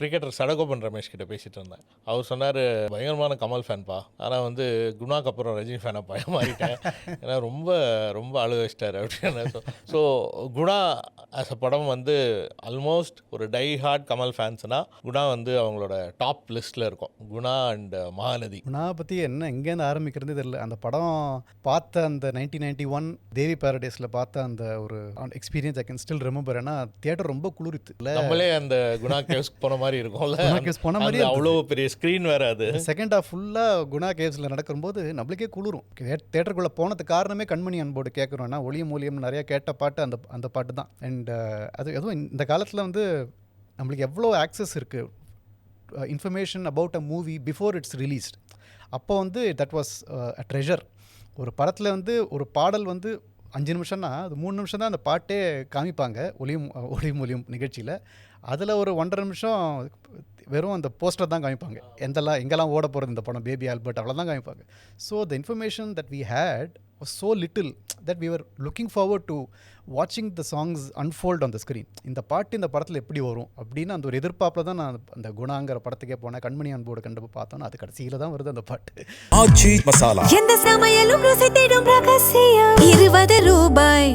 Cricketer Sadagopan Ramesh கிட்ட பேசிட்டு இருந்தேன். அவர் சொன்னார், பயங்கரமான கமல் ஃபேன்ப்பா, ஆனால் வந்து குணாக்கு அப்புறம் ரஜினி ஃபேனை மாறிட்டேன், ஏன்னா ரொம்ப ரொம்ப அழுக வச்சிட்டார் அப்படின்னு. ஸோ குணா ஆஸ் அ படம் வந்து ஆல்மோஸ்ட் ஒரு டை ஹார்ட் கமல் ஃபேன்ஸ்னால் குணா வந்து அவங்களோட டாப் லிஸ்ட்டில் இருக்கும். குணா அண்ட் மகாநதி. குணாவை பற்றி என்ன எங்கேருந்து ஆரம்பிக்கிறது தெரியல. அந்த படம் பார்த்த அந்த 1991 தேவி பேரடைஸில் பார்த்த அந்த ஒரு experience I can still remember. ஏன்னா தியேட்டர் ரொம்ப குளிர்த்து இல்லை, நம்மளே அந்த குணா கேவ்ஸ்க்கு போன மாதிரி இருக்கும்ல, குணா கேவ்ஸ் போன மாதிரி அவ்வளோ பெரிய ஸ்க்ரீன் வேறு. அது செகண்ட் ஹாஃப் ஃபுல்லாக குணா கேவ்ஸில் நடக்கும்போது நம்மளுக்கே குளிரும். தேட்டருக்குள்ளே போனதுக்கு காரணமே கண்மணி அன்போடு கேட்குறோன்னா ஒளியும் ஒளியும் நிறையா கேட்ட பாட்டு அந்த பாட்டு தான். அண்ட் அது எதுவும் இந்த காலத்தில் வந்து நம்மளுக்கு எவ்வளோ ஆக்சஸ் இருக்குது information about a movie before it's released. அப்போ வந்து தட் வாஸ் அ ட்ரெஷர். ஒரு படத்தில் வந்து ஒரு பாடல் வந்து 5 நிமிஷம்னா அது 3 நிமிஷம் தான் அந்த பாட்டே காமிப்பாங்க ஒளியும் ஒளியும் நிகழ்ச்சியில். அதில் ஒரு 1.5 நிமிஷம் வெறும் அந்த போஸ்டர் தான் காமிப்பாங்க. எங்கெல்லாம் ஓட போகிறது இந்த படம், பேபி ஆல்பர்ட், அவ்வளோதான் காமிப்பாங்க. So the information that we had was so little that we were looking forward to watching the songs unfold on the screen. இந்த பாட்டு இந்த படத்தில் எப்படி வரும் அப்படின்னு அந்த ஒரு எதிர்பார்ப்பில் தான் நான் அந்த குணாங்கிற படத்துக்கே போனேன். கண்மணி அன்போடு கண்டு பார்த்தோன்னா அது கடைசியில் தான் வருது அந்த பாட்டு. ஆச்சி மசாலா. எந்த சமையலும் ருசி தேடும் ரகசியம் 20 ரூபாய்.